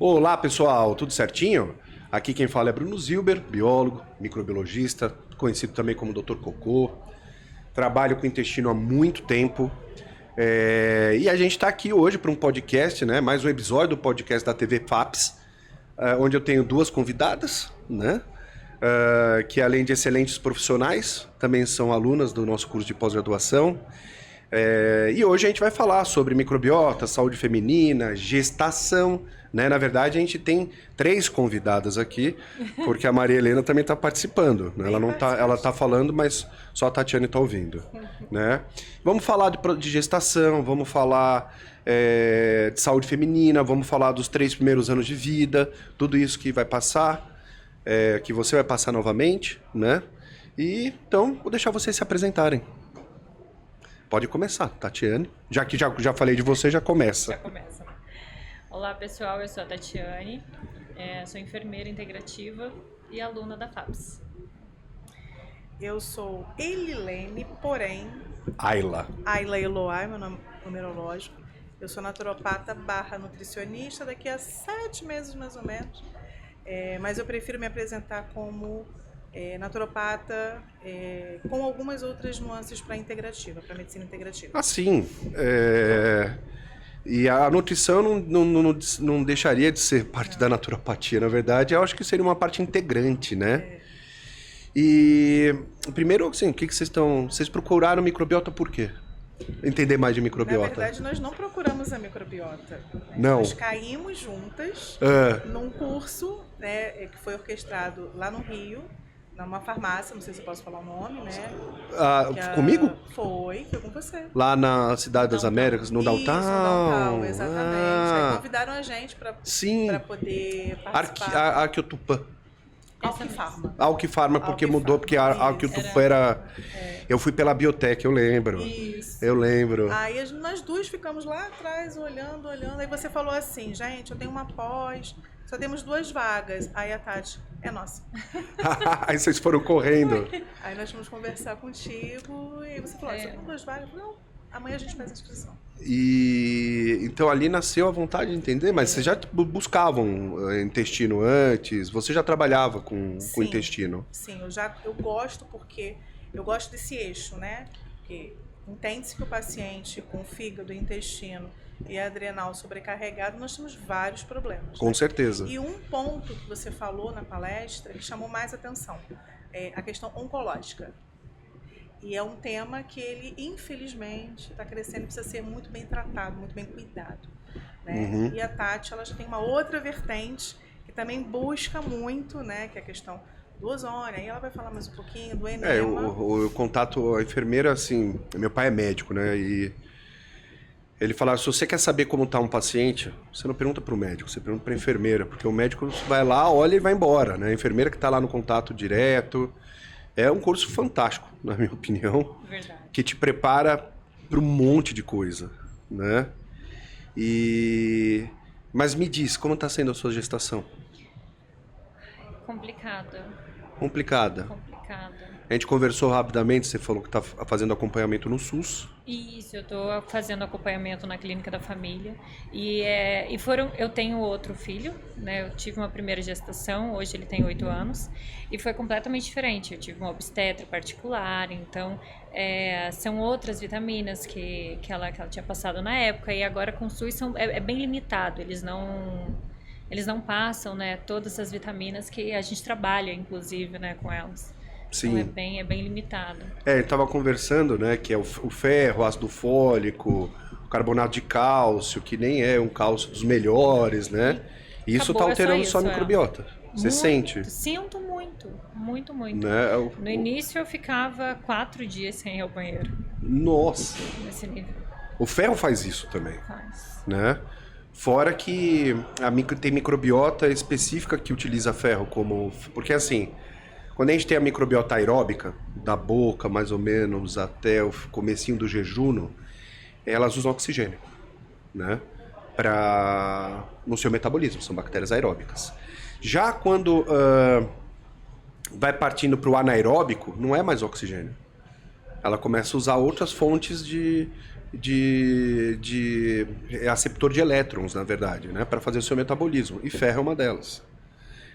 Olá pessoal, tudo certinho? Aqui quem fala é Bruno Zilber, biólogo, microbiologista, conhecido também como Dr. Cocô. Trabalho com intestino há muito tempo. E a gente está aqui hoje para um podcast, né? Mais um episódio do podcast da TV FAPS, onde eu tenho duas convidadas, né? Que além de excelentes profissionais, também são alunas do nosso curso de pós-graduação. E hoje a gente vai falar sobre microbiota, saúde feminina, gestação, né? Na verdade, a gente tem 3 convidadas aqui, porque a Maria Helena também está participando, né? Ela tá falando, mas só a Tatiane está ouvindo, né? Vamos falar de gestação, vamos falar de saúde feminina, vamos falar dos 3 primeiros anos de vida, tudo isso que vai passar, que você vai passar novamente, né? E então, vou deixar vocês se apresentarem. Pode começar, Tatiane. Já que já falei de você, já começa. Já começa. Olá, pessoal. Eu sou a Tatiane. Sou enfermeira integrativa e aluna da FAPS. Eu sou Elilene, porém... Ayla Eloá, meu nome numerológico. Eu sou naturopata / nutricionista daqui a 7 meses, mais ou menos. Mas eu prefiro me apresentar como... naturopata, com algumas outras nuances para integrativa, para medicina integrativa. Assim, e a nutrição não deixaria de ser parte da naturopatia, na verdade, eu acho que seria uma parte integrante, né? E primeiro, assim, o que vocês estão... Vocês procuraram microbiota por quê? Entender mais de microbiota. Na verdade, nós não procuramos a microbiota. Não. Nós caímos juntas num curso, né, que foi orquestrado lá no Rio, numa farmácia, não sei se eu posso falar o nome, né? Comigo? Foi com você. Lá na Cidade das Américas, no Downtown? Isso, no Downtown, exatamente. Aí convidaram a gente para poder participar. A Arqueotupã. Alquifarma. Alquifarma, porque mudou, porque a Arqueotupã era... Eu fui pela Biotech, eu lembro. Isso. Eu lembro. Aí nós duas ficamos lá atrás, olhando. Aí você falou assim, gente, eu tenho uma pós... Só temos 2 vagas. Aí a Tati, é nossa. Aí vocês foram correndo. Aí nós fomos conversar contigo e você falou, só tem 2 vagas. Eu falei, não, amanhã a gente faz a inscrição. E então ali nasceu a vontade de entender, mas vocês já buscavam intestino antes? Você já trabalhava com intestino? Sim, eu gosto porque eu gosto desse eixo, né? Porque entende-se que o paciente com fígado, intestino e adrenal sobrecarregado, nós temos vários problemas. Com certeza. E um ponto que você falou na palestra que chamou mais atenção é a questão oncológica. E é um tema que ele, infelizmente, está crescendo e precisa ser muito bem tratado, muito bem cuidado, né? Uhum. E a Tati, ela já tem uma outra vertente que também busca muito, né? Que é a questão do ozônio. Aí ela vai falar mais um pouquinho do enema. Eu contato a enfermeira, assim, meu pai é médico, né? E ele fala, se você quer saber como está um paciente, você não pergunta para o médico, você pergunta para a enfermeira, porque o médico vai lá, olha e vai embora, né? A enfermeira que está lá no contato direto. É um curso fantástico, na minha opinião. Verdade. Que te prepara para um monte de coisa, né? Mas me diz, como está sendo a sua gestação? Complicada. Complicada. A gente conversou rapidamente, você falou que está fazendo acompanhamento no SUS. Isso, eu estou fazendo acompanhamento na clínica da família. Eu tenho outro filho, né? Eu tive uma primeira gestação, hoje ele tem 8 anos, e foi completamente diferente. Eu tive uma obstetra particular, então são outras vitaminas que ela tinha passado na época, e agora com o SUS é bem limitado, eles não passam, né, todas as vitaminas que a gente trabalha, inclusive, né, com elas. Sim. Então é bem limitado. Ele estava conversando, né, que é o ferro, o ácido fólico, o carbonato de cálcio, que nem é um cálcio dos melhores, né? E isso está alterando sua microbiota. Você sente? Sinto muito. Né? No início eu ficava 4 dias sem ir ao banheiro. Nossa! Nesse nível. O ferro faz isso também. Faz. Né? Fora que tem microbiota específica que utiliza ferro como... Porque assim, quando a gente tem a microbiota aeróbica, da boca mais ou menos até o comecinho do jejum, elas usam oxigênio, né? No seu metabolismo, são bactérias aeróbicas. Já quando vai partindo para o anaeróbico, não é mais oxigênio. Ela começa a usar outras fontes de é aceptor de elétrons, na verdade, né, para fazer o seu metabolismo. E ferro é uma delas.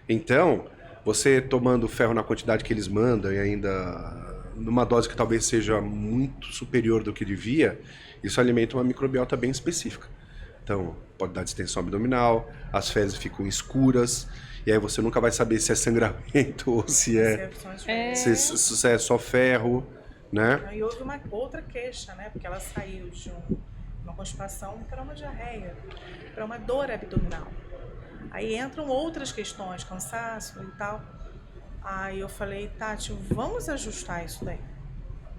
Então, você tomando ferro na quantidade que eles mandam e ainda numa dose que talvez seja muito superior do que devia, isso alimenta uma microbiota bem específica. Então, pode dar distensão abdominal, as fezes ficam escuras, e aí você nunca vai saber se é sangramento ou se é só ferro, né? E houve uma outra queixa, né? Porque ela saiu de uma constipação para uma diarreia, para uma dor abdominal. Aí entram outras questões, cansaço e tal. Aí eu falei, Tati, vamos ajustar isso daí.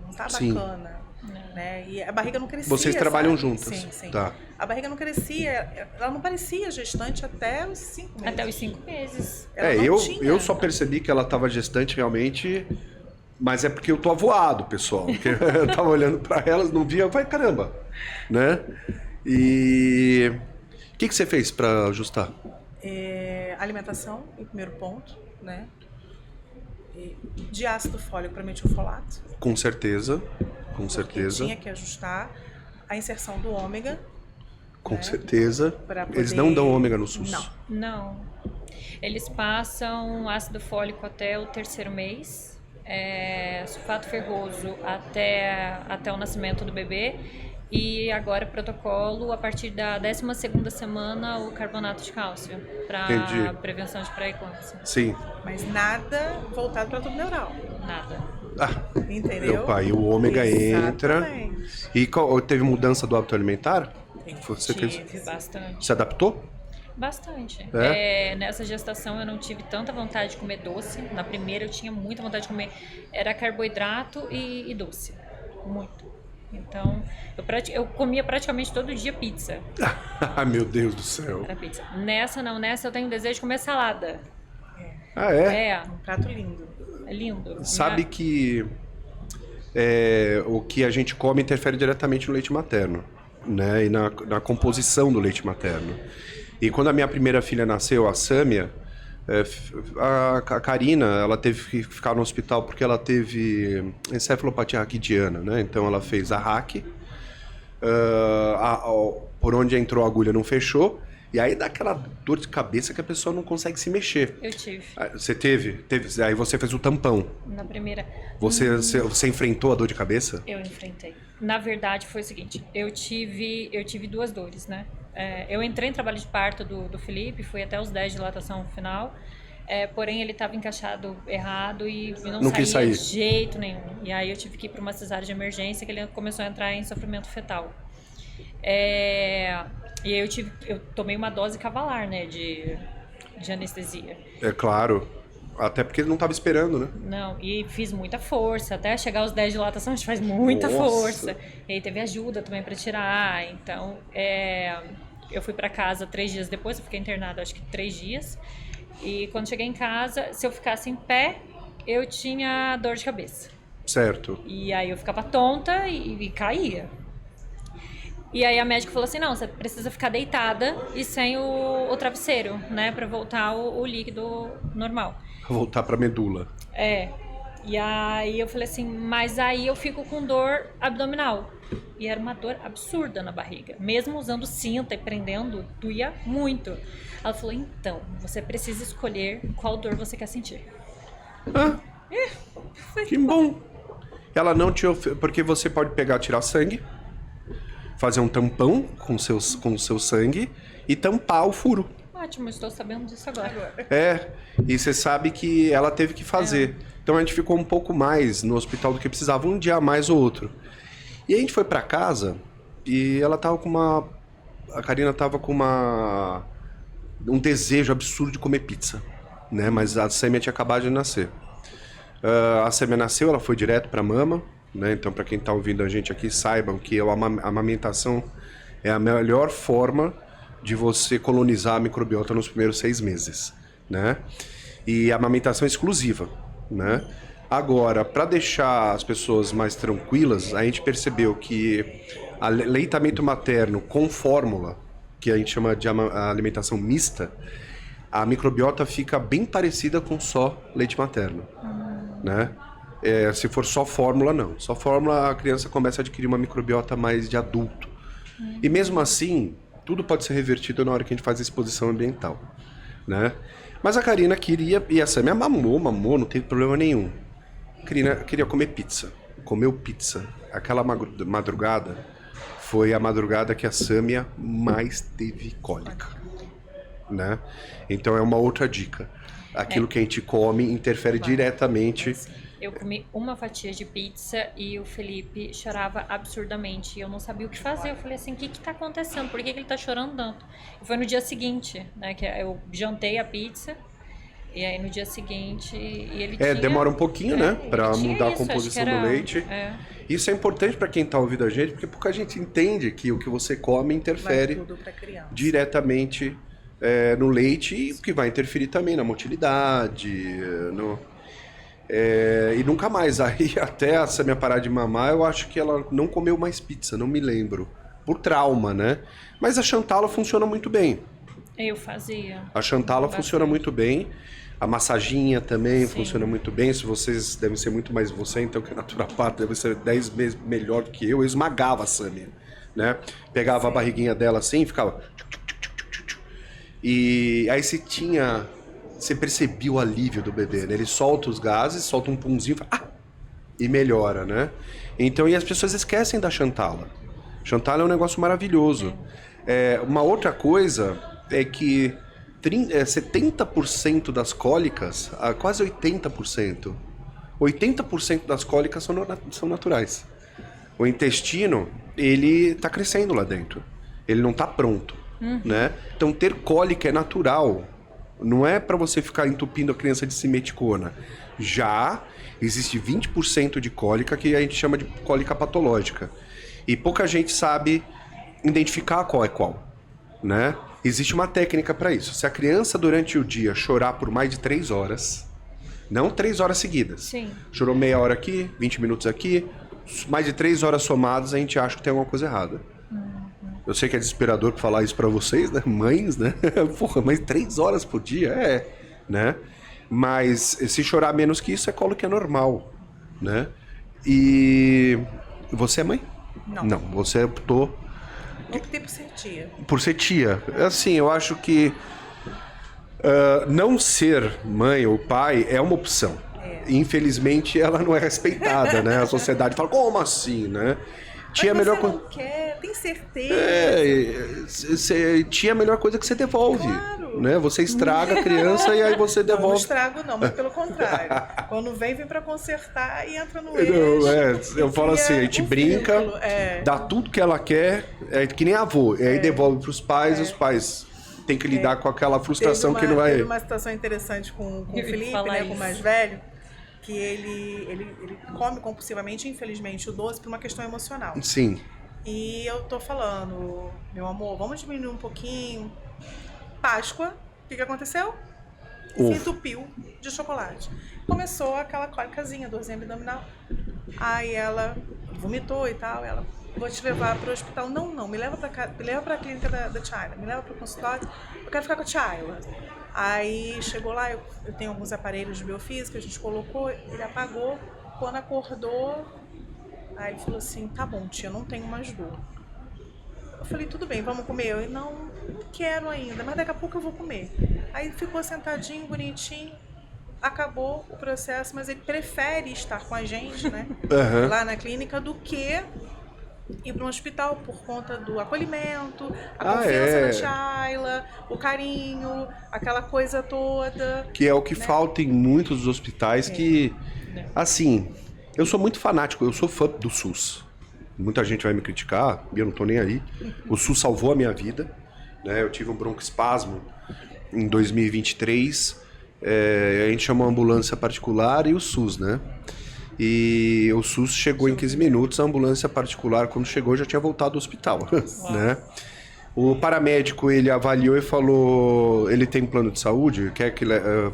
Não tá bacana. Né? E a barriga não crescia. Vocês trabalham sabe? juntas? Sim, sim. Tá. A barriga não crescia, ela não parecia gestante até os 5 meses. Até os 5 meses. Eu só percebi que ela estava gestante realmente, mas é porque eu tô avoado, pessoal. Porque eu tava olhando para elas, não via, eu falei, caramba, né? E o que você fez para ajustar? Alimentação, em primeiro ponto, né? De ácido fólico para metilfolato. Com certeza, com certeza. Tinha que ajustar a inserção do ômega. Com certeza. Poder... Eles não dão ômega no SUS. Não. Eles passam ácido fólico até o 3º mês, sulfato ferroso até o nascimento do bebê. E agora protocolo, a partir da 12ª semana, o carbonato de cálcio, para prevenção de pré-eclâmpsia. Sim. Mas nada voltado para tubo neural. Nada. Entendeu? Meu pai, o ômega entra. E teve mudança do hábito alimentar? Tive bastante. Se adaptou? Bastante. Nessa gestação eu não tive tanta vontade de comer doce. Na primeira eu tinha muita vontade de comer. Era carboidrato e doce. Muito. Então, eu comia praticamente todo dia pizza. Ai, meu Deus do céu. Era pizza. Nessa eu tenho desejo de comer salada. Ah, é? Um prato lindo. É lindo. Sabe que o que a gente come interfere diretamente no leite materno, né? E na composição do leite materno. E quando a minha primeira filha nasceu, a Sâmia, a Karina, ela teve que ficar no hospital porque ela teve encefalopatia raquidiana, né? Então ela fez a RAC, por onde entrou a agulha não fechou, e aí dá aquela dor de cabeça que a pessoa não consegue se mexer. Eu tive. Você teve? Aí você fez o tampão. Na primeira. Você enfrentou a dor de cabeça? Eu enfrentei. Na verdade foi o seguinte, eu tive 2 dores, né? Eu entrei em trabalho de parto do Felipe, fui até os 10 de dilatação final, porém ele estava encaixado errado e não saía de jeito nenhum. E aí eu tive que ir para uma cesárea de emergência, que ele começou a entrar em sofrimento fetal. E aí eu tomei uma dose cavalar, né, de anestesia. É claro. Até porque ele não estava esperando, né? Não, e fiz muita força. Até chegar aos 10 de dilatação, a gente faz muita força. E aí teve ajuda também para tirar. Então, eu fui para casa 3 dias depois. Eu fiquei internada, acho que 3 dias. E quando cheguei em casa, se eu ficasse em pé, eu tinha dor de cabeça. Certo. E aí eu ficava tonta e caía. E aí a médica falou assim, não, você precisa ficar deitada e sem o travesseiro, né? Para voltar o líquido normal. Voltar pra medula. E aí eu falei assim, mas aí eu fico com dor abdominal. E era uma dor absurda na barriga. Mesmo usando cinta e prendendo, doía muito. Ela falou, então, você precisa escolher qual dor você quer sentir. Que bom. Ela não te porque você pode tirar sangue, fazer um tampão com o seu sangue e tampar o furo. Ótimo, estou sabendo disso agora. E você sabe que ela teve que fazer. Então a gente ficou um pouco mais no hospital do que precisava, um dia a mais ou outro. E a gente foi pra casa e ela tava com a Karina tava com um desejo absurdo de comer pizza, né? Mas a Sâmia tinha acabado de nascer. A Sâmia nasceu, ela foi direto pra mama, né? Então pra quem tá ouvindo a gente aqui, saibam que a amamentação é a melhor forma de você colonizar a microbiota nos primeiros 6 meses, né? E a amamentação é exclusiva, né? Agora, para deixar as pessoas mais tranquilas, a gente percebeu que aleitamento materno com fórmula, que a gente chama de alimentação mista, a microbiota fica bem parecida com só leite materno, né? Se for só fórmula, não. Só fórmula, a criança começa a adquirir uma microbiota mais de adulto. E mesmo assim, tudo pode ser revertido na hora que a gente faz a exposição ambiental, né? Mas a Karina queria, e a Samia mamou, não teve problema nenhum. Queria comer pizza. Comeu pizza. Aquela madrugada foi a madrugada que a Samia mais teve cólica, né? Então é uma outra dica. Aquilo que a gente come interfere diretamente. Eu comi uma fatia de pizza e o Felipe chorava absurdamente. Eu não sabia o que fazer. Eu falei assim, o que tá acontecendo? Por que ele tá chorando tanto? E foi no dia seguinte, né? Que eu jantei a pizza. E aí no dia seguinte ele tinha... demora um pouquinho, né? Pra mudar a isso, composição do leite. Isso é importante pra quem tá ouvindo a gente, porque pouca gente entende que o que você come interfere diretamente no leite, e que vai interferir também na motilidade, e nunca mais. Aí até a Samia parar de mamar, eu acho que ela não comeu mais pizza, não me lembro. Por trauma, né? Mas a Chantala funciona muito bem. Eu fazia. A Chantala funciona muito bem. A massaginha também funciona muito bem. Se vocês devem ser muito mais você, então que é naturopata, deve ser 10 vezes melhor do que eu esmagava a Samia, né? Pegava a barriguinha dela assim e ficava... E aí você percebia o alívio do bebê, né? Ele solta os gases, solta um punzinho e melhora, né? Então, e as pessoas esquecem da Chantala. Chantala é um negócio maravilhoso. Uma outra coisa é que 70% das cólicas, quase 80%, 80% das cólicas são naturais. O intestino, ele tá crescendo lá dentro. Ele não tá pronto, né? Então, ter cólica é natural. Não é para você ficar entupindo a criança de simeticona. Já existe 20% de cólica que a gente chama de cólica patológica. E pouca gente sabe identificar qual é qual, né? Existe uma técnica para isso. Se a criança durante o dia chorar por mais de 3 horas, não 3 horas seguidas, chorou meia hora aqui, 20 minutos aqui, mais de 3 horas somadas, a gente acha que tem alguma coisa errada. Eu sei que é desesperador falar isso pra vocês, né? Mães, né? Porra, mas 3 horas por dia? Né? Mas se chorar menos que isso, é cólica normal, né? E você é mãe? Não, você optou... Optei por ser tia. Por ser tia. Assim, eu acho que não ser mãe ou pai é uma opção. Infelizmente, ela não é respeitada, né? A sociedade fala, como assim, né? Tia é a melhor coisa. Não quer, tem certeza. Tia é a melhor coisa que você devolve. Claro. Né? Você estraga a criança e aí você devolve. Não estrago não, mas pelo contrário. Quando vem pra consertar e entra no eixo. Eu falo assim, a gente brinca, dá tudo que ela quer, que nem avô. E aí devolve pros pais e os pais têm que lidar com aquela frustração que não vai... Teve uma situação interessante com o Felipe, né, com o mais velho, que ele come compulsivamente, infelizmente, o doce por uma questão emocional. Sim. E eu tô falando, meu amor, vamos diminuir um pouquinho. Páscoa, o que aconteceu? Se entupiu de chocolate. Começou aquela cólicazinha, dorzinha abdominal. Aí ela vomitou e tal, ela, vou te levar pro hospital. Não, me leva pra clínica da China, me leva pro consultório, eu quero ficar com a China. Aí chegou lá, eu tenho alguns aparelhos de biofísica, a gente colocou, ele apagou, quando acordou, aí ele falou assim, tá bom tia, não tenho mais dor. Eu falei, tudo bem, vamos comer? Eu, não quero ainda, mas daqui a pouco eu vou comer. Aí ficou sentadinho, bonitinho, acabou o processo, mas ele prefere estar com a gente, né, lá na clínica, do que ir para um hospital por conta do acolhimento, a confiança da Shayla, o carinho, aquela coisa toda. Que é o que falta em muitos dos hospitais que, assim, eu sou muito fanático, eu sou fã do SUS. Muita gente vai me criticar, e eu não tô nem aí. O SUS salvou a minha vida, né? Eu tive um broncoespasmo em 2023, a gente chamou a ambulância particular e o SUS, né? E o SUS chegou em 15 minutos, a ambulância particular, quando chegou, já tinha voltado do hospital, né? O paramédico, ele avaliou e falou, ele tem plano de saúde, quer que leva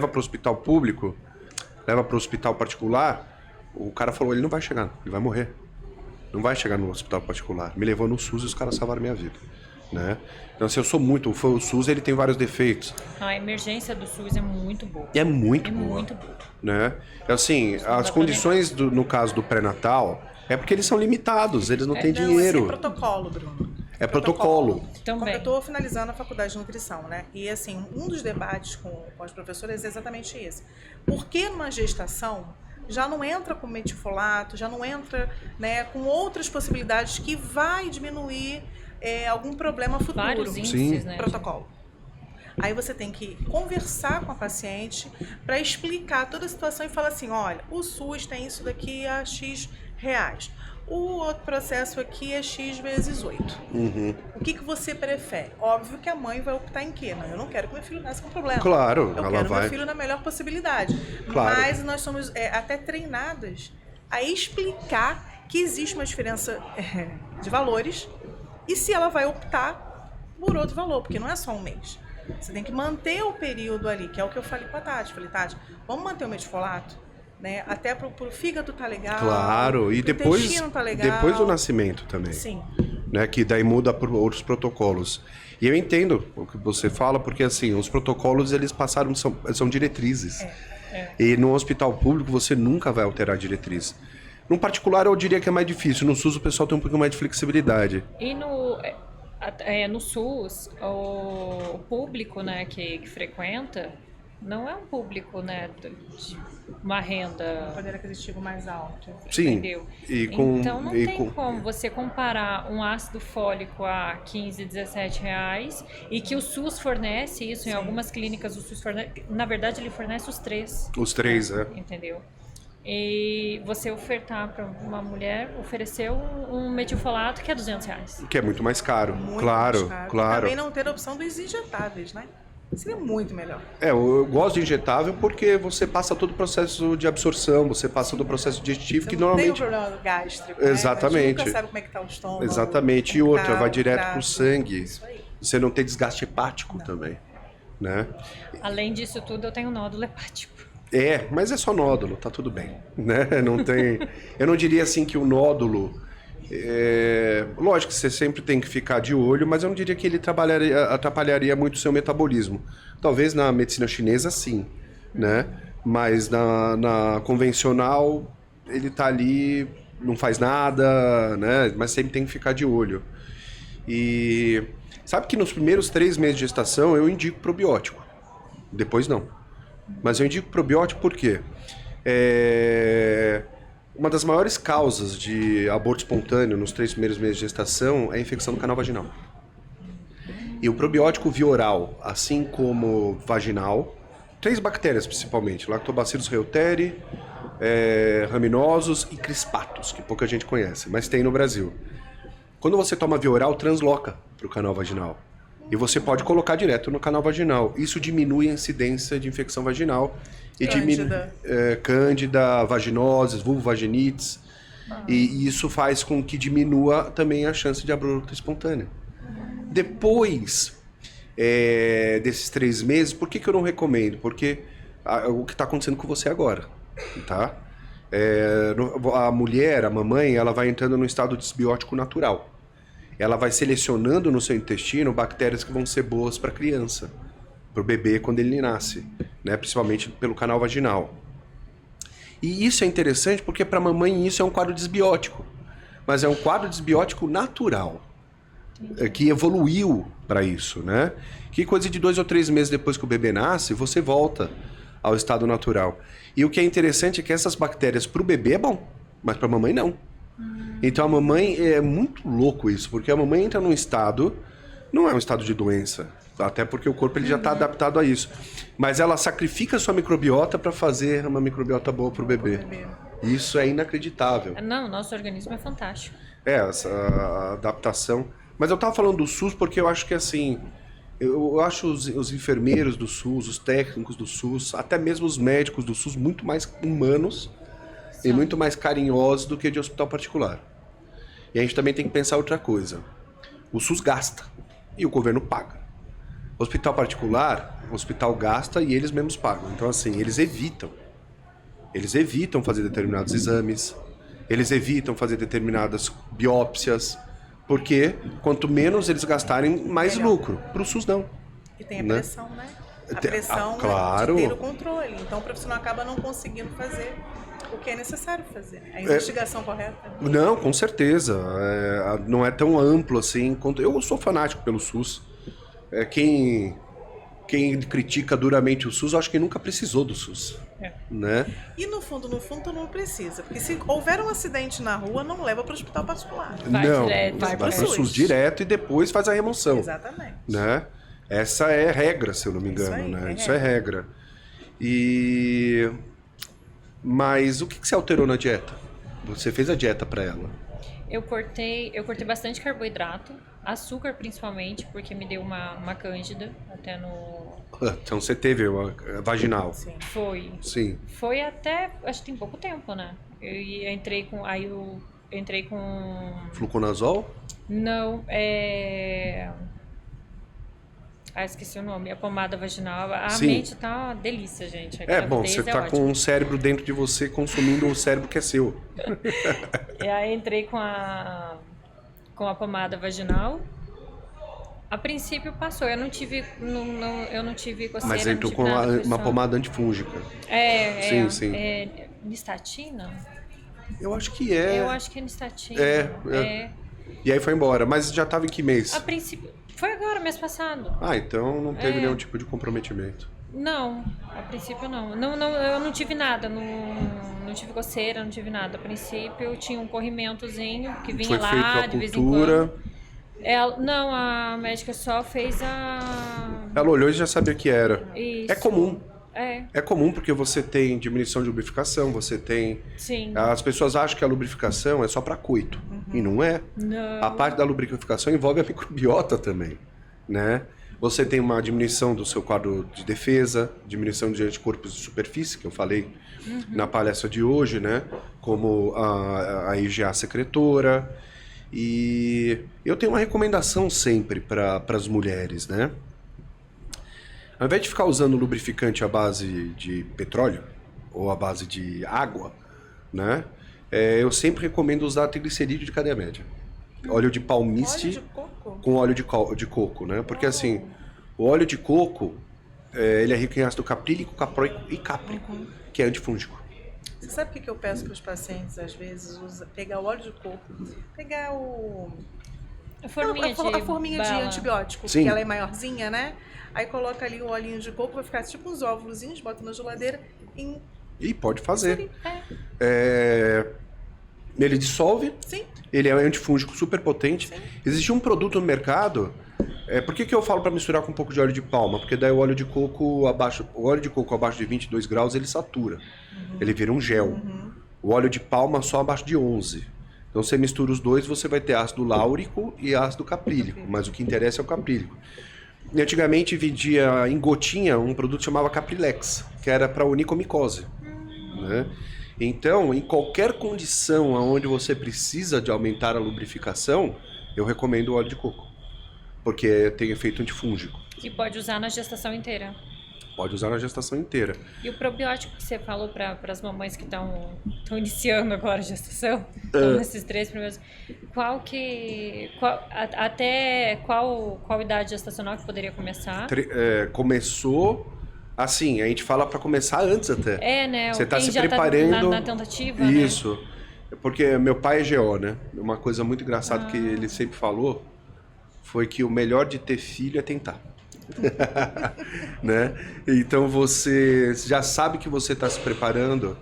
para o hospital público, leva para o hospital particular, o cara falou, ele não vai chegar, ele vai morrer. Não vai chegar no hospital particular. Me levou no SUS e os caras salvaram minha vida. né? Então, assim, eu sou muito fã. O SUS, ele tem vários defeitos. A emergência do SUS é muito boa. É muito É boa. muito boa. Né? Assim, as condições, no caso do pré-natal, é porque eles são limitados, eles não têm Não, dinheiro. é protocolo, Bruno. É protocolo. Também. Eu estou finalizando a faculdade de nutrição, né? E assim, um dos debates com as professoras é exatamente esse. Por que numa gestação já não entra com metilfolato, já não entra, né, com outras possibilidades que vai diminuir algum problema futuro? Vários índices, né? Protocolo. Aí você tem que conversar com a paciente para explicar toda a situação e falar assim, olha, o SUS tem isso daqui a X reais. O outro processo aqui é X vezes 8. Uhum. O que você prefere? Óbvio que a mãe vai optar em quê? Não, eu não quero que meu filho nasça com problema. Claro, eu ela quero vai. meu filho na melhor possibilidade. Claro. Mas nós somos até treinadas a explicar que existe uma diferença de valores e se ela vai optar por outro valor, porque não é só um mês. Você tem que manter o período ali, que é o que eu falei com a Tati. Falei, Tati, vamos manter o metilfolato? Né? Até pro fígado tá legal. Claro, e pro depois, intestino tá legal. depois do nascimento também. Sim. Né, que daí muda por outros protocolos. E eu entendo o que você fala, porque assim, os protocolos eles passaram, são diretrizes. E no hospital público você nunca vai alterar a diretriz. No particular eu diria que é mais difícil, no SUS o pessoal tem um pouquinho mais de flexibilidade. E no SUS, o público, né, que frequenta não é um público, né, de uma renda... Poder aquisitivo mais alto. Sim. Entendeu? Então Então não tem como você comparar um ácido fólico a 15, 17 reais e que o SUS fornece isso. Em algumas clínicas o SUS fornece... Na verdade ele fornece os três. Os três, né? Entendeu? E você ofertar para uma mulher, oferecer um metilfolato que é 200 reais. Que é muito mais caro. Muito claro, mais caro. claro. E também não ter a opção dos injetáveis, né? Seria muito melhor. Eu gosto de injetável porque você passa todo o processo de absorção, você passa todo o processo digestivo Você que não normalmente... tem o problema do gástrico, Exatamente. Né? A gente nunca sabe como é que tá o estômago. Exatamente. E outra, vai direto trato. pro sangue. Isso aí. Você não tem desgaste hepático também, né? Além disso tudo, eu tenho nódulo hepático. Mas é só nódulo, tá tudo bem, né? Não tem... Eu não diria assim que o nódulo... Lógico que você sempre tem que ficar de olho, mas eu não diria que ele atrapalharia muito o seu metabolismo. Talvez na medicina chinesa, sim, né? Mas na convencional, ele tá ali, não faz nada, né? Mas sempre tem que ficar de olho. E sabe que nos primeiros 3 meses de gestação eu indico probiótico. Depois não. Mas eu indico probiótico por quê? Uma das maiores causas de aborto espontâneo nos 3 primeiros meses de gestação é a infecção do canal vaginal. E o probiótico via oral, assim como vaginal, 3 bactérias principalmente, Lactobacillus reuteri, raminosos e crispatos, que pouca gente conhece, mas tem no Brasil. Quando você toma via oral, transloca para o canal vaginal. E você pode colocar direto no canal vaginal. Isso diminui a incidência de infecção vaginal. E Cândida. Cândida, vaginoses, vulvovaginites. E isso faz com que diminua também a chance de aborto espontâneo. Depois desses 3 meses, por que eu não recomendo? Porque o que está acontecendo com você agora, tá? A mulher, a mamãe, ela vai entrando no estado desbiótico natural. Ela vai selecionando no seu intestino bactérias que vão ser boas para a criança, para o bebê quando ele nasce, né? Principalmente pelo canal vaginal. E isso é interessante porque para a mamãe isso é um quadro desbiótico, mas é um quadro desbiótico natural, que evoluiu para isso, né? Que coisa de 2 ou 3 meses depois que o bebê nasce, você volta ao estado natural. E o que é interessante é que essas bactérias para o bebê é bom, mas para a mamãe não. Então a mamãe, é muito louco isso, porque a mamãe entra num estado, não é um estado de doença, até porque o corpo ele já está adaptado a isso, mas ela sacrifica a sua microbiota para fazer uma microbiota boa para o bebê. Isso é inacreditável. Não, o nosso organismo é fantástico. Essa adaptação. Mas eu estava falando do SUS porque eu acho que assim, eu acho os enfermeiros do SUS, os técnicos do SUS, até mesmo os médicos do SUS muito mais humanos e muito mais carinhosos do que de hospital particular. E a gente também tem que pensar outra coisa. O SUS gasta e o governo paga. O hospital particular, o hospital gasta e eles mesmos pagam. Então assim, eles evitam fazer determinados exames, eles evitam fazer determinadas biópsias, Porque quanto menos eles gastarem, mais Melhor. lucro. Para o SUS, não. E tem a Né? pressão, né? A pressão claro. de ter o controle. Então o profissional acaba não conseguindo fazer o que é necessário fazer. A investigação correta. Não, com certeza. Não é tão amplo assim. Eu sou fanático pelo SUS. Quem critica duramente o SUS, eu acho que nunca precisou do SUS. Né? E no fundo, todo mundo precisa. Porque se houver um acidente na rua, não leva para o hospital particular. Vai para o SUS. SUS direto e depois faz a remoção. Exatamente. Né? Essa é regra, se eu não me engano. Isso aí, né? Isso é regra. Mas o que você alterou na dieta? Você fez a dieta para ela? Eu cortei bastante carboidrato, açúcar principalmente, porque me deu uma cândida até no... Então você teve uma vaginal. Sim. Foi. Sim. Foi até, acho que tem pouco tempo, né? Eu entrei com... Fluconazol? Não, esqueci o nome. A pomada vaginal. A Sim. mente tá uma delícia, gente. A Bom, gravidez você tá ótimo. com um cérebro dentro de você consumindo um cérebro que é seu. E aí entrei com a pomada vaginal. A princípio passou. Eu não tive coceira. Mas não entrou tive com nada, foi uma só- pomada antifúngica. Sim. Nistatina? Eu acho que é. Eu acho que é nistatina. É. E aí foi embora. Mas já tava em que mês? A princípio... Foi agora, mês passado. Então não teve nenhum tipo de comprometimento. Não, a princípio não. Eu não tive nada, não tive coceira, não tive nada. A princípio eu tinha um corrimentozinho que vinha Foi lá feito a de vez em cultura. quando. Não, a médica só fez a... Ela olhou e já sabia que era. Isso. É comum. É, comum porque você tem diminuição de lubrificação, você tem... sim. As pessoas acham que a lubrificação é só para coito. E não é. Não. A parte da lubrificação envolve a microbiota também, né? Você tem uma diminuição do seu quadro de defesa, diminuição de anticorpos de superfície, que eu falei na palestra de hoje, né? Como a IgA secretora. E eu tenho uma recomendação sempre para as mulheres, né? Ao invés de ficar usando lubrificante à base de petróleo ou à base de água, né? Eu sempre recomendo usar triglicerídeo de cadeia média. Óleo de palmiste Óleo de coco? com óleo de coco, né? Porque assim, o óleo de coco, ele é rico em ácido caprílico, capróico e cáprico, que é antifúngico. Você sabe o que eu peço para os pacientes, às vezes? Pegar o óleo de coco, pegar A forminha a forminha de bala. antibiótico, Sim. que ela é maiorzinha, né? Aí coloca ali o olhinho de coco, vai ficar tipo uns óvulozinhos, bota na geladeira E pode fazer. É. Ele dissolve, Sim. ele é antifúngico super potente. Existe um produto no mercado. Por que eu falo para misturar com um pouco de óleo de palma? Porque daí o óleo de coco abaixo de 22 graus ele satura. Ele vira um gel. O óleo de palma só abaixo de 11. Então você mistura os dois, você vai ter ácido láurico e ácido caprílico, mas o que interessa é o caprílico. E antigamente vendia em gotinha um produto que chamava Caprilex, que era para onikomicose, né? Então, em qualquer condição onde você precisa de aumentar a lubrificação, eu recomendo o óleo de coco, porque tem efeito antifúngico. E pode usar na gestação inteira. Pode usar na gestação inteira. E o probiótico que você falou para as mamães que estão iniciando agora a gestação, estão nesses 3 primeiros, até qual idade gestacional que poderia começar? Começou assim, a gente fala para começar antes até. Né? Você está Quem se já preparando. na tentativa, Isso. Porque meu pai é GO, né? Uma coisa muito engraçada que ele sempre falou foi que o melhor de ter filho é tentar. Né? Então você já sabe que você está se preparando.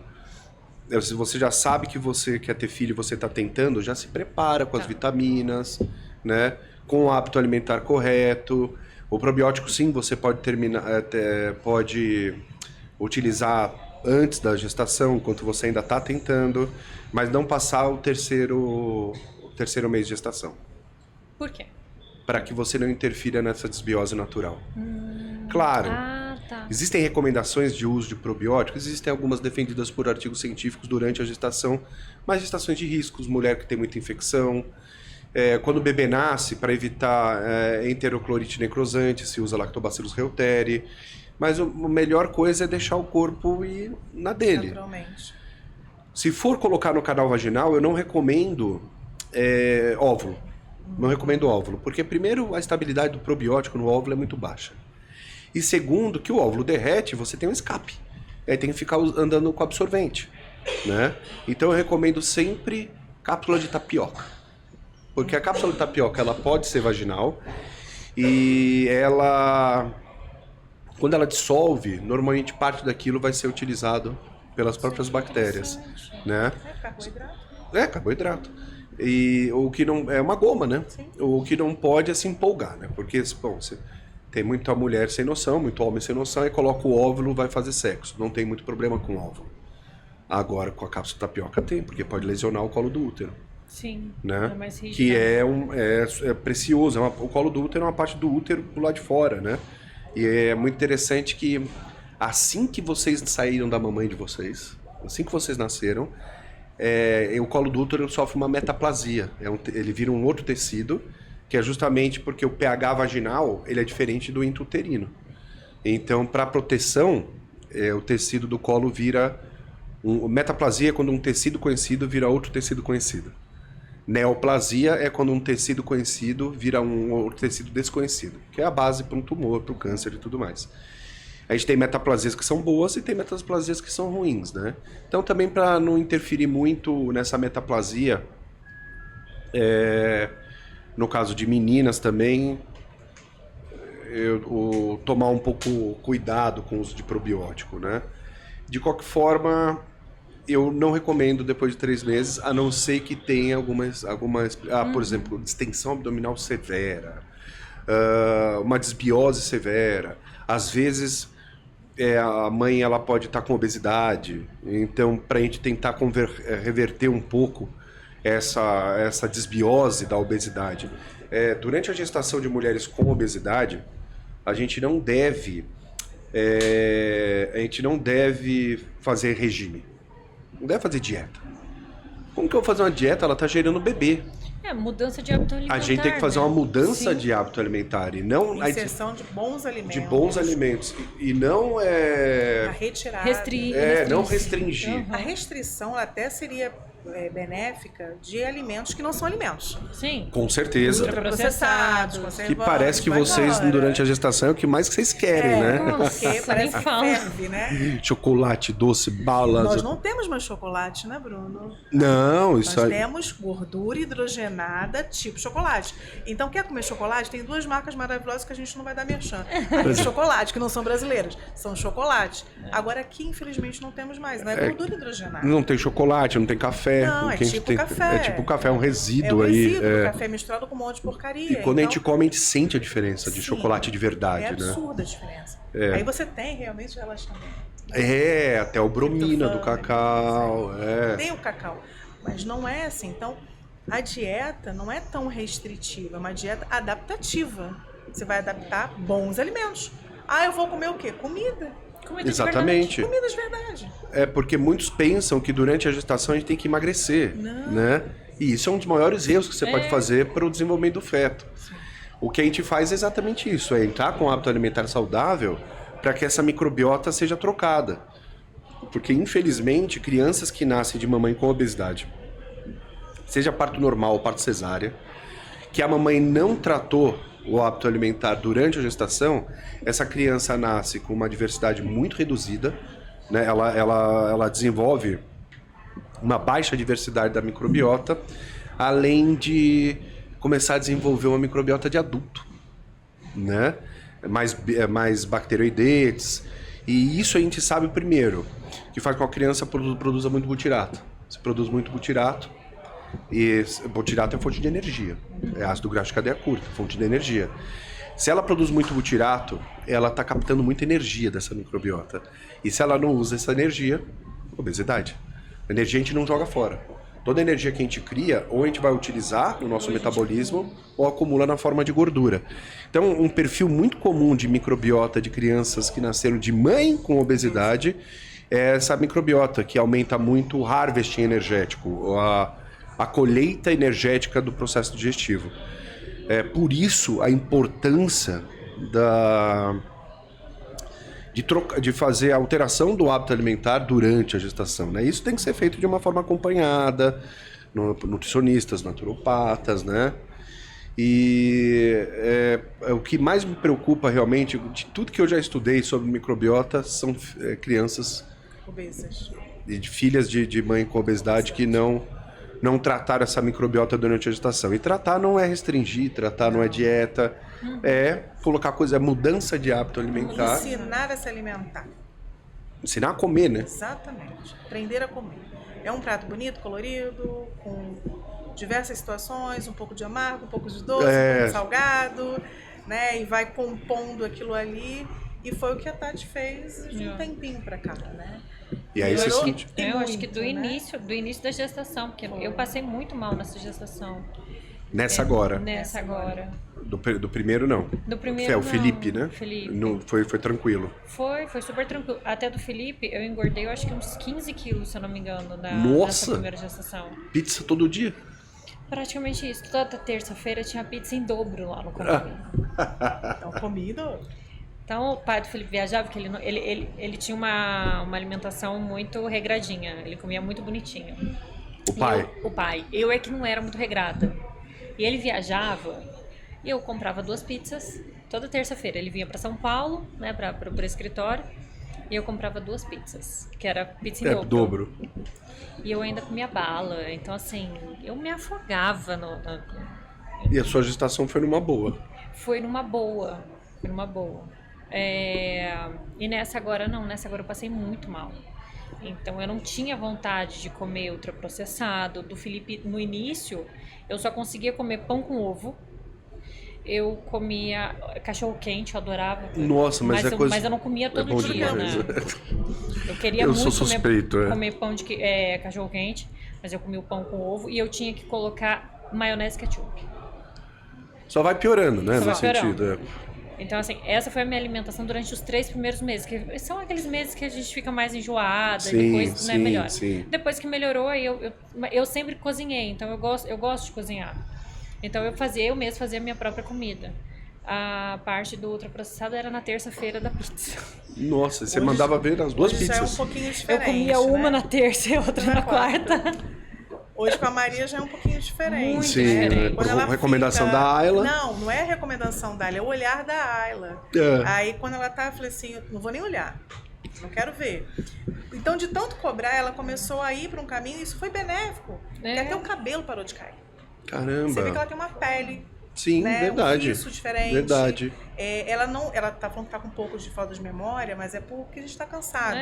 Se você já sabe que você quer ter filho e você está tentando, já se prepara com as vitaminas, né? Com o hábito alimentar correto. O probiótico, sim, você pode pode utilizar antes da gestação, enquanto você ainda está tentando, mas não passar o terceiro mês de gestação. Por quê? Para que você não interfira nessa desbiose natural. Claro, Tá. existem recomendações de uso de probióticos, existem algumas defendidas por artigos científicos durante a gestação, mas gestações de riscos, mulher que tem muita infecção, quando o bebê nasce, para evitar enteroclorite necrosante, se usa Lactobacillus reuteri, mas a melhor coisa é deixar o corpo ir na dele. Naturalmente. Se for colocar no canal vaginal, eu não recomendo óvulo. Não recomendo óvulo, porque primeiro a estabilidade do probiótico no óvulo é muito baixa. E segundo, que o óvulo derrete, você tem um escape. Aí tem que ficar andando com absorvente, né? Então eu recomendo sempre cápsula de tapioca. Porque a cápsula de tapioca, ela pode ser vaginal e ela, quando ela dissolve, normalmente parte daquilo vai ser utilizado pelas próprias bactérias, né? É carboidrato. É, carboidrato. E o que não é uma goma, né? Sim. O que não pode é se empolgar, né? Porque, bom, você tem muita mulher sem noção, muito homem sem noção, e coloca o óvulo, vai fazer sexo. Não tem muito problema com o óvulo. Agora, com a cápsula de tapioca tem, porque pode lesionar o colo do útero, Sim, né? é mais rígido. Que é precioso. O colo do útero é uma parte do útero do lado de fora, né? E é muito interessante que assim que vocês saíram da mamãe de vocês, assim que vocês nasceram, o colo do útero sofre uma metaplasia. Ele vira um outro tecido, que é justamente porque o pH vaginal ele é diferente do intrauterino. Então, para proteção, o tecido do colo vira... Metaplasia é quando um tecido conhecido vira outro tecido conhecido. Neoplasia é quando um tecido conhecido vira um outro tecido desconhecido, que é a base para um tumor, para o câncer e tudo mais. A gente tem metaplasias que são boas e tem metaplasias que são ruins, né? Então, também para não interferir muito nessa metaplasia, no caso de meninas também, tomar um pouco cuidado com o uso de probiótico, né? De qualquer forma, eu não recomendo depois de 3 meses, a não ser que tenha algumas por exemplo, distensão abdominal severa, uma desbiose severa. Às vezes, a mãe ela pode estar com obesidade, então para a gente tentar reverter um pouco essa desbiose da obesidade. Durante a gestação de mulheres com obesidade, a gente não deve fazer regime. Não deve fazer dieta. Como que eu vou fazer uma dieta? Ela está gerando bebê. Mudança de hábito alimentar. A gente tem que fazer uma mudança de hábito alimentar e não Inserção de bons alimentos. de bons alimentos e não A retirada. não restringir. A restrição até seria benéfica de alimentos que não são alimentos. Sim. Com certeza. Ultraprocessados, Que conservantes, parece que vai vocês, embora. durante a gestação, é o que mais que vocês querem, né? Porque parece que fala. ferve, né? Chocolate, doce, balas. Nós não temos mais chocolate, né, Bruno? Não, isso Nós aí. temos gordura hidrogenada tipo chocolate. Então, quer comer chocolate? Tem 2 marcas maravilhosas que a gente não vai dar merchan. Tem chocolate, que não são brasileiras. São chocolate. Agora, aqui, infelizmente, não temos mais. Não é gordura hidrogenada. Não tem chocolate, não tem café. Não, O que a gente tipo tem- café. É tipo café, é um resíduo É um aí. resíduo, café misturado com um monte de porcaria. E quando a gente Então, come, a gente sente a diferença de sim, chocolate de verdade, é né? absurda a diferença. Aí você tem realmente relaxamento. Até o bromina do cacau. Tem o cacau, mas não é assim. Então, a dieta não é tão restritiva, é uma dieta adaptativa. Você vai adaptar bons alimentos. Eu vou comer o quê? Comida. Comida de Exatamente. Comida de verdade. Porque muitos pensam que durante a gestação a gente tem que emagrecer, Não. né? E isso é um dos maiores erros que você pode fazer para o desenvolvimento do feto. O que a gente faz é exatamente isso, é entrar com um hábito alimentar saudável para que essa microbiota seja trocada. Porque, infelizmente, crianças que nascem de mamãe com obesidade, seja parto normal ou parto cesárea, que a mamãe não tratou o hábito alimentar durante a gestação, essa criança nasce com uma diversidade muito reduzida, né? Ela desenvolve uma baixa diversidade da microbiota, além de começar a desenvolver uma microbiota de adulto, né? Mais bacteroidetes. E isso a gente sabe primeiro, que faz com que a criança produza muito butirato. Se produz muito butirato, e butirato é fonte de energia. É ácido graxo de cadeia curta, fonte de energia. Se ela produz muito butirato, ela está captando muita energia dessa microbiota. E se ela não usa essa energia, obesidade. A energia a gente não joga fora. Toda a energia que a gente cria, ou a gente vai utilizar no nosso metabolismo, ou acumula na forma de gordura. Então, um perfil muito comum de microbiota de crianças que nasceram de mãe com obesidade é essa microbiota, que aumenta muito o harvesting energético, a colheita energética do processo digestivo. Por isso, a importância de fazer a alteração do hábito alimentar durante a gestação, né? Isso tem que ser feito de uma forma acompanhada, nutricionistas, naturopatas, né? E o que mais me preocupa realmente, de tudo que eu já estudei sobre microbiota, são crianças Obesas. e de filhas de mãe com obesidade que não trataram essa microbiota durante a gestação. E tratar não é restringir, tratar não é dieta, é colocar coisa, mudança de hábito alimentar. Ensinar a se alimentar. Ensinar a comer, né? Exatamente. Aprender a comer. É um prato bonito, colorido, com diversas situações, um pouco de amargo, um pouco de doce, um pouco de salgado, né? E vai compondo aquilo ali. E foi o que a Tati fez de um tempinho pra cá, né? E aí você sente... Eu acho que do né? início da gestação, porque eu passei muito mal nessa gestação. Nessa agora. Nessa agora. Do primeiro, não. Do primeiro, O Felipe, né? Felipe. Não, foi tranquilo. Foi super tranquilo. Até do Felipe, eu engordei, eu acho que uns 15 quilos, se eu não me engano, Nossa! nessa primeira gestação. Pizza todo dia? Praticamente isso. Toda terça-feira tinha pizza em dobro lá no condomínio. Então, comida. Então, o pai do Felipe viajava, porque ele tinha uma alimentação muito regradinha. Ele comia muito bonitinho. O pai? O pai. Eu é que não era muito regrada. E ele viajava e eu comprava 2 pizzas. Toda terça-feira ele vinha para São Paulo, né, pro escritório. E eu comprava 2 pizzas, que era pizza em dobro. E eu ainda comia bala. Então, assim, eu me afogava E a sua gestação foi numa boa? Foi numa boa. E nessa agora não, nessa agora eu passei muito mal. Então eu não tinha vontade de comer ultraprocessado. Do Felipe, no início, eu só conseguia comer pão com ovo. Eu comia cachorro quente, eu adorava. Nossa, mas eu não comia todo dia, né? Eu queria eu muito sou suspeito, comer pão de cachorro quente, mas eu comia o pão com ovo e eu tinha que colocar maionese e ketchup. Só vai piorando, né? Só No vai piorando. sentido. Então, assim, essa foi a minha alimentação durante os 3 primeiros meses, que são aqueles meses que a gente fica mais enjoada, depois né, melhora. Sim. Depois que melhorou, aí eu sempre cozinhei, então eu gosto de cozinhar. Então eu mesmo fazia a minha própria comida. A parte do ultraprocessado era na terça-feira da pizza. Nossa, você mandava ver as 2 Hoje já é um pizzas. pouquinho diferente. Eu comia uma né? na terça e outra na quarta. Hoje com a Maria já é um pouquinho diferente. Muito Sim, diferente. Quando ela recomendação fica... da Ayla. Não é a recomendação da Ayla, é o olhar da Ayla. É. Aí quando ela tá, eu falei assim, eu não vou nem olhar, não quero ver. Então de tanto cobrar, ela começou a ir para um caminho e isso foi benéfico. Porque até o cabelo parou de cair. Caramba. Você vê que ela tem uma pele, Sim, né, verdade. um viço diferente. Verdade. Ela tá falando que tá com um pouco de falta de memória, mas é porque a gente tá cansado.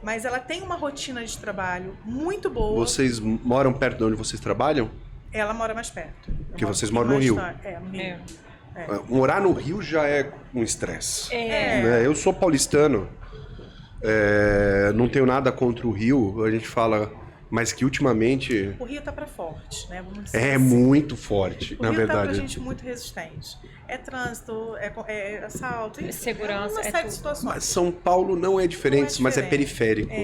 Mas ela tem uma rotina de trabalho muito boa. Vocês moram perto de onde vocês trabalham? Ela mora mais perto. Porque vocês moram no Rio. No Rio. Morar no Rio já é um estresse. É. Eu sou paulistano, não tenho nada contra o Rio, a gente fala, mas que ultimamente O Rio tá pra forte, né? Vamos dizer é assim. muito forte, O na Rio tá verdade. pra gente muito resistente. É trânsito, é assalto, enfim, Segurança, uma é série de tudo. situações. Mas São Paulo não é diferente, mas é periférico.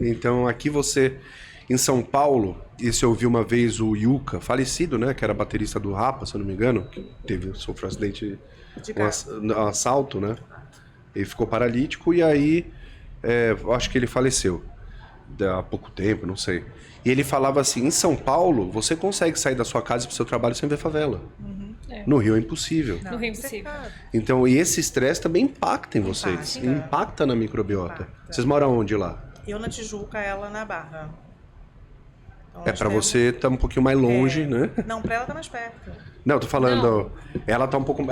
Então aqui você, em São Paulo, isso eu ouvi uma vez o Yuka, falecido, né, que era baterista do Rapa, se eu não me engano, que sofreu um acidente, um assalto, né? Ele ficou paralítico e aí acho que ele faleceu há pouco tempo, não sei. E ele falava assim, em São Paulo, você consegue sair da sua casa para o seu trabalho sem ver favela. No Rio é impossível. No Rio é impossível. Então, e esse estresse também impacta em vocês. Impacta na microbiota. Vocês moram onde lá? Eu na Tijuca, ela na Barra. Então, Pra você tá um pouquinho mais longe, né? Não, pra ela tá mais perto. Não, tô falando... Ela tá um pouco...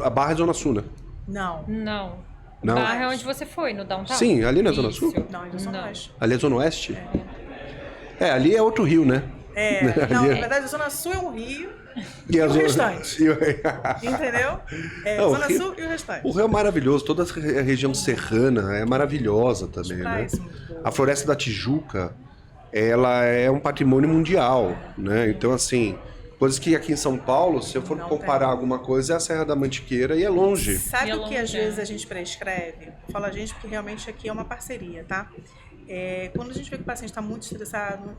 a Barra é Zona Sul, né? Não. Não. Não? Barra é onde você foi, no downtown? Sim, ali na Zona Sul? Não, ainda são mais. Ali é Zona Oeste? Ali é outro rio, né? Não, Ali na verdade, a Zona Sul é um rio e o restante. Entendeu? Não, Zona o Rio- Sul e o restante. O Rio é maravilhoso, toda a região serrana é maravilhosa também, né? praias são muito boas. A Floresta da Tijuca, ela é um patrimônio mundial, né? Então, assim, coisas que aqui em São Paulo, se eu for Não comparar tem. alguma coisa, é a Serra da Mantiqueira e é longe. Sabe E o que longe, às vezes a gente prescreve? Fala a gente porque realmente aqui é uma parceria, tá? Quando a gente vê que o paciente está muito estressado,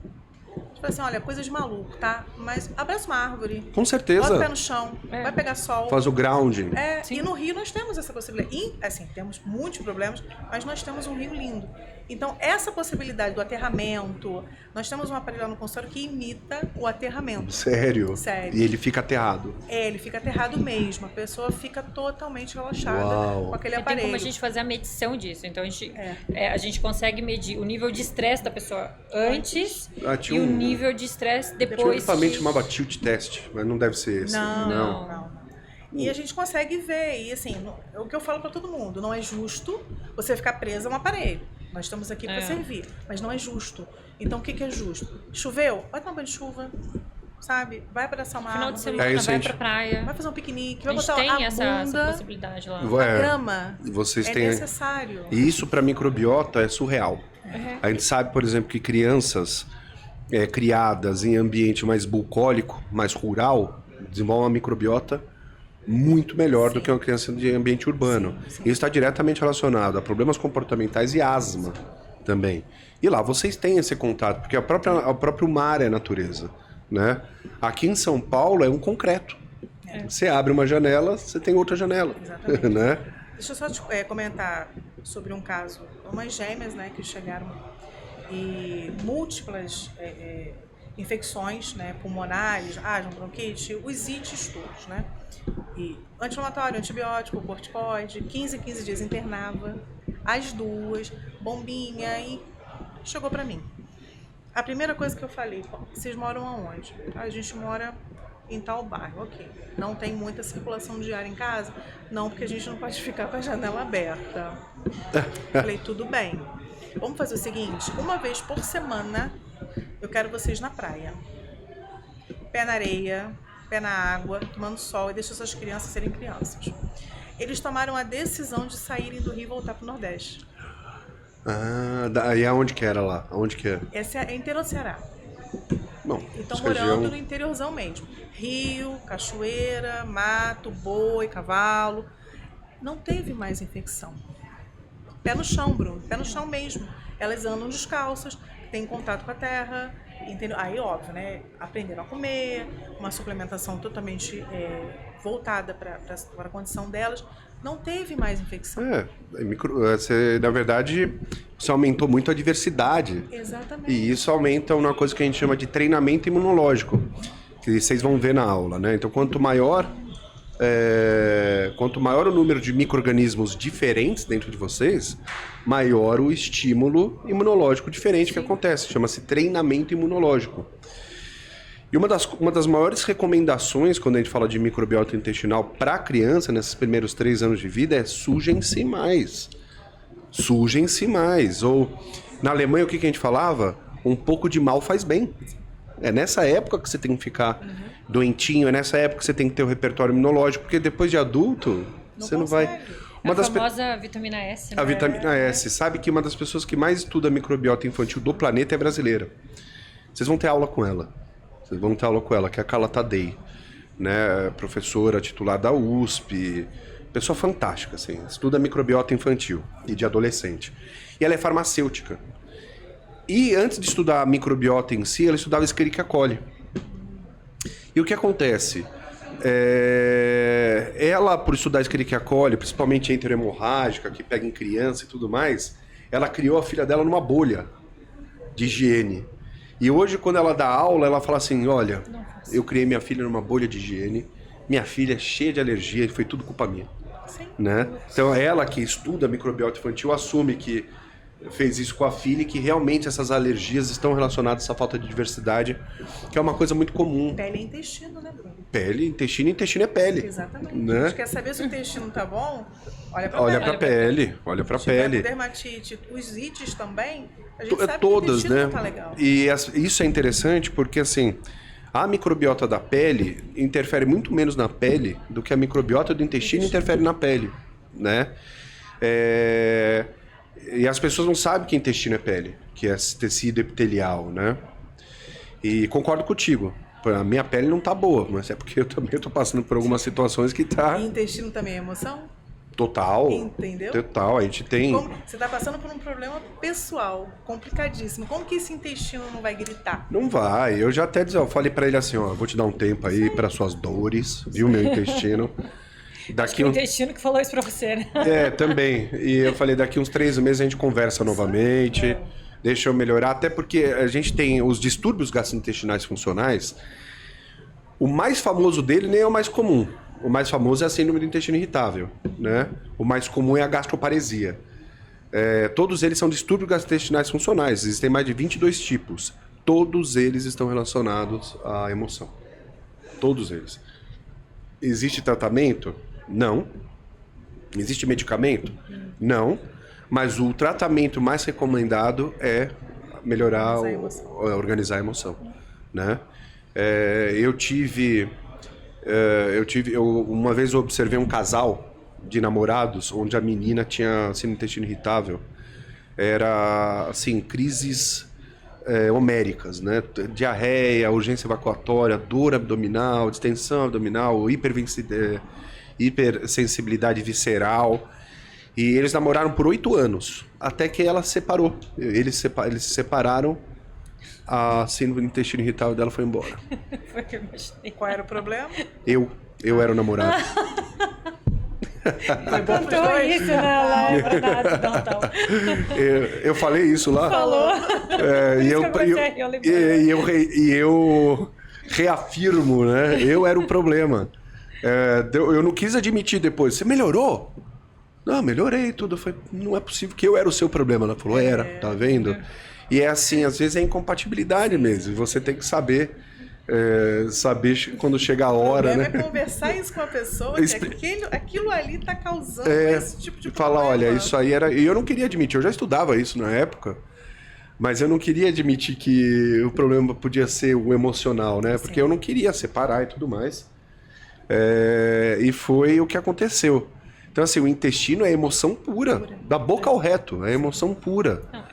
Falei assim, olha, coisa de maluco, tá? Mas abraça uma árvore. Com certeza. Bota o pé no chão, vai pegar sol. Faz o grounding. E no Rio nós temos essa possibilidade. E, assim, temos muitos problemas, mas nós temos um rio lindo. Então, essa possibilidade do aterramento, nós temos um aparelho lá no consultório que imita o aterramento. Sério? Sério. E ele fica aterrado. Ele fica aterrado mesmo. A pessoa fica totalmente relaxada com aquele aparelho. Tem como a gente fazer a medição disso. Então, a gente consegue medir o nível de estresse da pessoa antes e o nível de estresse depois. Tinha um equipamento chamava tilt test, mas não deve ser esse. Não. E a gente consegue ver. E assim, o que eu falo para todo mundo, não é justo você ficar presa a um aparelho. Nós estamos aqui para servir, mas não é justo. Então, o que é justo? Choveu? Vai tomar banho de chuva, sabe? Vai abraçar uma árvore. Final de semana, vai pra praia. Vai fazer um piquenique, vai a gente botar tem a essa bunda, possibilidade lá. a grama. Vocês é têm... necessário. E isso para microbiota é surreal. A gente sabe, por exemplo, que crianças criadas em ambiente mais bucólico, mais rural, desenvolvem uma microbiota muito melhor do que uma criança de ambiente urbano. Isso está diretamente relacionado a problemas comportamentais e asma também. E lá vocês têm esse contato, porque o próprio mar é natureza, né? Aqui em São Paulo é um concreto. Você abre uma janela, você tem outra janela. Exatamente. Né? Deixa eu só te comentar sobre um caso. Umas gêmeas, né, que chegaram e múltiplas infecções, né, pulmonares, asma, bronquite, os ites todos, né? E anti-inflamatório, antibiótico, corticoide, 15 dias internava, as duas, bombinha, e chegou pra mim. A primeira coisa que eu falei, vocês moram aonde? A gente mora em tal bairro, ok. Não tem muita circulação de ar em casa? Não, porque a gente não pode ficar com a janela aberta. Falei, tudo bem. Vamos fazer o seguinte, uma vez por semana, eu quero vocês na praia. Pé na areia, pé na água, tomando sol e deixa essas crianças serem crianças. Eles tomaram a decisão de saírem do Rio e voltar para o Nordeste. E aonde que era lá? Aonde que é? Essa é interior do Ceará. Bom, então morando no interiorzão mesmo. Rio, cachoeira, mato, boi, cavalo. Não teve mais infecção. Pé no chão, Bruno. Pé no chão mesmo. Elas andam descalças, têm contato com a terra. Entendeu? Aí, óbvio, né? Aprenderam a comer, uma suplementação totalmente voltada para a condição delas. Não teve mais infecção. Na verdade, você aumentou muito a diversidade. Exatamente. E isso aumenta uma coisa que a gente chama de treinamento imunológico, que vocês vão ver na aula, né? Então, quanto maior o número de micro-organismos diferentes dentro de vocês, maior o estímulo imunológico diferente que acontece. Chama-se treinamento imunológico. E uma das maiores recomendações quando a gente fala de microbiota intestinal para a criança, nesses primeiros 3 anos de vida, é sujem-se mais. Sujem-se mais. Ou, na Alemanha, o que a gente falava? Um pouco de mal faz bem. É nessa época que você tem que ficar doentinho, é nessa época que você tem que ter o repertório imunológico, porque depois de adulto, você não vai... A famosa vitamina S, né? A vitamina S. Sabe que uma das pessoas que mais estuda microbiota infantil do planeta é brasileira. Vocês vão ter aula com ela. Que é a Carla Tadei, né? Professora titular da USP, pessoa fantástica, assim, estuda microbiota infantil e de adolescente. E ela é farmacêutica. E antes de estudar a microbiota em si, ela estudava Escherichia coli. E o que acontece? Ela, por estudar Escherichia coli, principalmente enterohemorrágica, que pega em criança e tudo mais, ela criou a filha dela numa bolha de higiene. E hoje, quando ela dá aula, ela fala assim, olha, eu criei minha filha numa bolha de higiene, minha filha é cheia de alergia e foi tudo culpa minha. Sim. Né? Então, ela que estuda microbiota infantil assume que fez isso com a filha e que realmente essas alergias estão relacionadas a essa falta de diversidade, que é uma coisa muito comum. Pele e intestino, né, Bruno? Pele, intestino é pele. Exatamente. Né? A gente quer saber se o intestino tá bom, olha pra pele. Olha pra pele. Dermatite, os ites também, a gente sabe todas, que o intestino né? não tá legal. E isso é interessante porque, assim, a microbiota da pele interfere muito menos na pele do que a microbiota do intestino interfere na pele, né? E as pessoas não sabem que intestino é pele, que é tecido epitelial, né? E concordo contigo. A minha pele não tá boa, mas é porque eu também tô passando por algumas situações que tá... E intestino também é emoção? Total. Entendeu? Total, a gente tem... Você está passando por um problema pessoal, complicadíssimo. Como que esse intestino não vai gritar? Não vai. Eu já até eu falei pra ele assim, ó, vou te dar um tempo aí para suas dores, viu, meu intestino. Daqui O intestino que falou isso pra você, né? Também. E eu falei, daqui uns 3 meses a gente conversa novamente, deixa eu melhorar, até porque a gente tem os distúrbios gastrointestinais funcionais. O mais famoso dele nem é o mais comum. O mais famoso é a síndrome do intestino irritável, né? O mais comum é a gastroparesia. Todos eles são distúrbios gastrointestinais funcionais. Existem mais de 22 tipos. Todos eles estão relacionados à emoção. Todos eles. Existe tratamento? Não. Existe medicamento? Não. Mas o tratamento mais recomendado é melhorar, organizar a emoção, né? Uma vez eu observei um casal de namorados onde a menina tinha síndrome do intestino irritável. Era, assim, crises homéricas, né? Diarreia, urgência evacuatória, dor abdominal, distensão abdominal, hipersensibilidade visceral. E eles namoraram por 8 anos, até que ela separou. Eles se separaram, a síndrome do intestino irritável dela foi embora. Foi o que eu imaginei. Qual era o problema? Eu era o namorado. Foi bom pros Contou dois? isso, né? Lá em Granada, não. Eu falei isso lá? Falou. E eu reafirmo, né? Eu era o problema. Eu não quis admitir depois. Você melhorou? Não, melhorei tudo. Eu falei, não é possível que eu era o seu problema. Ela falou, era, tá vendo? E é assim, às vezes é incompatibilidade mesmo. Você tem que saber quando chega a hora, né? É conversar isso com a pessoa, que aquilo ali tá causando esse tipo de falar, problema. olha, isso aí era... E eu não queria admitir, eu já estudava isso na época, mas eu não queria admitir que o problema podia ser o emocional, né? Porque eu não queria separar e tudo mais. E foi o que aconteceu. Então, assim, o intestino é emoção pura. Da boca ao reto, é emoção pura. Não,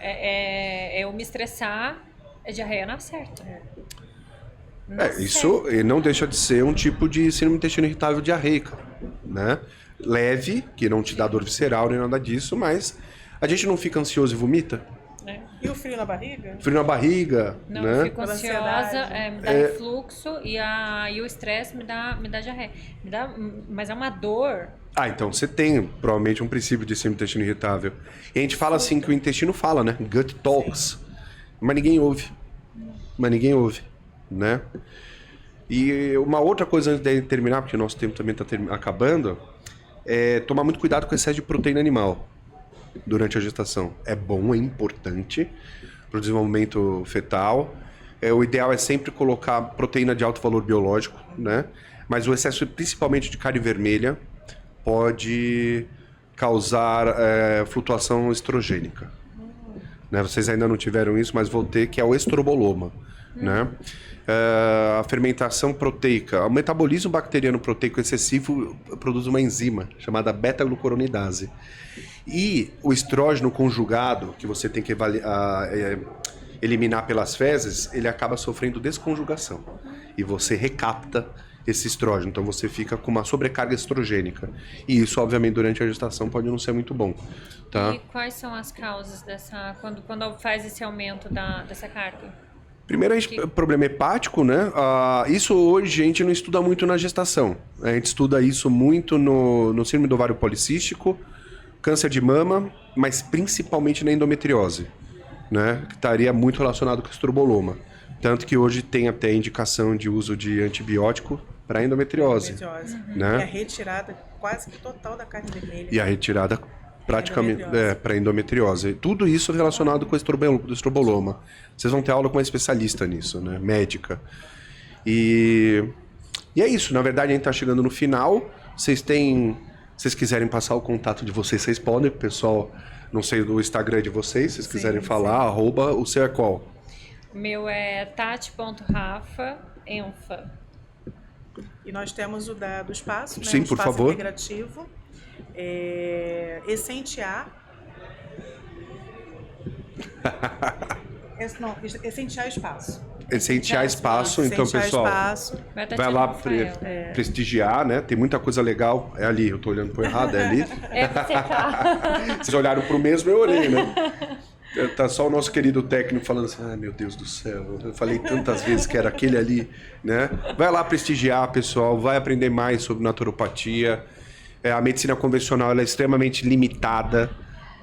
eu me estressar, é diarreia na certa. Isso não deixa de ser um tipo de síndrome do intestino irritável diarreica, né? Leve, que não te dá dor visceral nem nada disso, mas a gente não fica ansioso e vomita? E o frio na barriga? Frio na barriga, não, né? Eu fico ansiosa, me dá refluxo e o estresse me dá diarreia. Mas é uma dor. Então você tem provavelmente um princípio de síndrome do intestino irritável. E a gente fala assim que o intestino fala, né? Gut talks. Mas ninguém ouve. Né? E uma outra coisa antes de terminar, porque o nosso tempo também está acabando, é tomar muito cuidado com o excesso de proteína animal durante a gestação. É bom, é importante para o desenvolvimento fetal. O ideal é sempre colocar proteína de alto valor biológico, né? Mas o excesso, principalmente de carne vermelha, pode causar flutuação estrogênica. Né? Vocês ainda não tiveram isso, mas vou ter, que é o estroboloma. Né? A fermentação proteica, o metabolismo bacteriano proteico excessivo produz uma enzima chamada beta-glucuronidase. E o estrógeno conjugado, que você tem que eliminar pelas fezes, ele acaba sofrendo desconjugação. E você recapta esse estrógeno, então você fica com uma sobrecarga estrogênica. E isso, obviamente, durante a gestação pode não ser muito bom. Tá? E quais são as causas quando faz esse aumento dessa carga? Primeiro, problema hepático, né? Isso hoje a gente não estuda muito na gestação. A gente estuda isso muito no síndrome do ovário policístico, câncer de mama, mas principalmente na endometriose, né? Que estaria muito relacionado com o estroboloma. Tanto que hoje tem até indicação de uso de antibiótico para endometriose. Né? E a retirada quase que total da carne vermelha. E a retirada praticamente para endometriose. Tudo isso relacionado com o estroboloma. Vocês vão ter aula com uma especialista nisso, né? Médica. E é isso. Na verdade, a gente está chegando no final. Se vocês quiserem passar o contato de vocês, vocês podem. O pessoal, não sei, do Instagram de vocês, se vocês quiserem falar, @ o seu é qual? O meu é tati.rafa. E nós temos o do espaço, né? Sim, por espaço favor. integrativo. Essentear. Essentear espaço. Essenciar espaço, então, Sentir pessoal, espaço. vai lá prestigiar, né? Tem muita coisa legal. É ali, eu tô olhando pro errado, é ali. É pra secar. Vocês olharam pro mesmo, eu olhei, né? Tá só o nosso querido técnico falando assim, ai meu Deus do céu, eu falei tantas vezes que era aquele ali, né? Vai lá prestigiar, pessoal, vai aprender mais sobre naturopatia. A medicina convencional ela é extremamente limitada,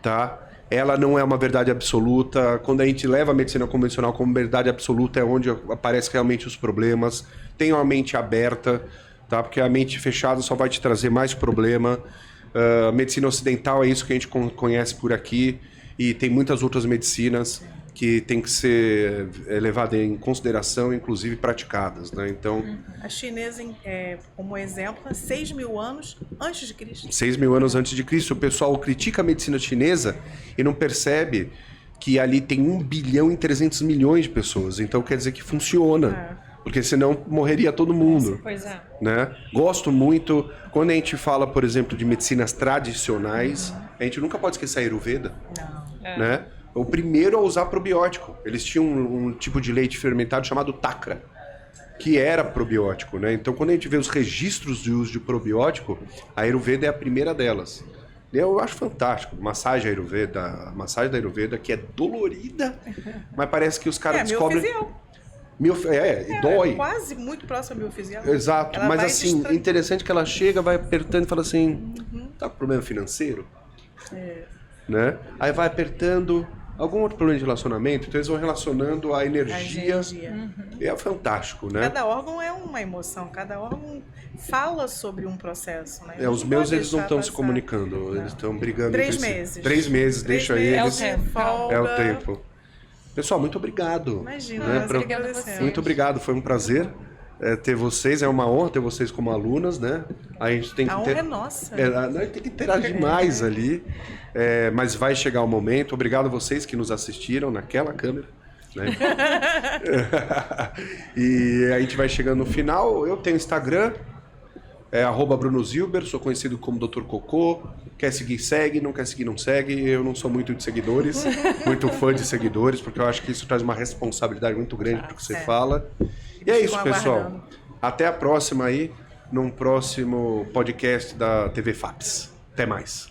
tá? Ela não é uma verdade absoluta. Quando a gente leva a medicina convencional como verdade absoluta é onde aparecem realmente os problemas. Tenha uma mente aberta, tá? Porque a mente fechada só vai te trazer mais problema. A medicina ocidental é isso que a gente conhece por aqui. E tem muitas outras medicinas que tem que ser levadas em consideração, inclusive praticadas, né? Então, A chinesa, como exemplo, há 6.000 anos antes de Cristo. 6.000 anos antes de Cristo, o pessoal critica a medicina chinesa e não percebe que ali tem 1 bilhão e 300 milhões de pessoas. Então quer dizer que funciona. Porque senão morreria todo mundo. Pois é. Né? Gosto muito, quando a gente fala, por exemplo, de medicinas tradicionais, a gente nunca pode esquecer a Ayurveda. Não. Né? O primeiro a usar probiótico. Eles tinham um tipo de leite fermentado chamado Takra, que era probiótico, né? Então, quando a gente vê os registros de uso de probiótico, a Ayurveda é a primeira delas. Eu acho fantástico. Massagem da Ayurveda, que é dolorida, mas parece que os caras descobrem... Dói. Quase muito próximo ao miofisial. Exato, Ela mas vai assim, interessante que ela chega, vai apertando e fala assim, tá com problema financeiro? Né? Aí vai apertando, algum outro problema de relacionamento, então eles vão relacionando a energia. E é fantástico, né? Cada órgão é uma emoção, cada órgão fala sobre um processo, né? Os meus, eles não estão se comunicando, eles estão brigando. 3 meses. 3 meses, deixa eles. É o tempo. Folga. É o tempo. Pessoal, muito obrigado. Imagina, né? nós Obrigada agradecemos. Muito obrigado, foi um prazer ter vocês, é uma honra ter vocês como alunas, né? A gente tem que A honra é nossa. a gente tem que interagir mais ali, mas vai chegar o momento. Obrigado a vocês que nos assistiram naquela câmera. Né? E a gente vai chegando no final. Eu tenho Instagram, @BrunoZilber, sou conhecido como Dr. Cocô. Quer seguir, segue, não quer seguir, não segue. Eu não sou muito de seguidores, muito fã de seguidores, porque eu acho que isso traz uma responsabilidade muito grande pro que você fala. E é isso, pessoal. Aguardando. Até a próxima aí, num próximo podcast da TV FAPS. Até mais.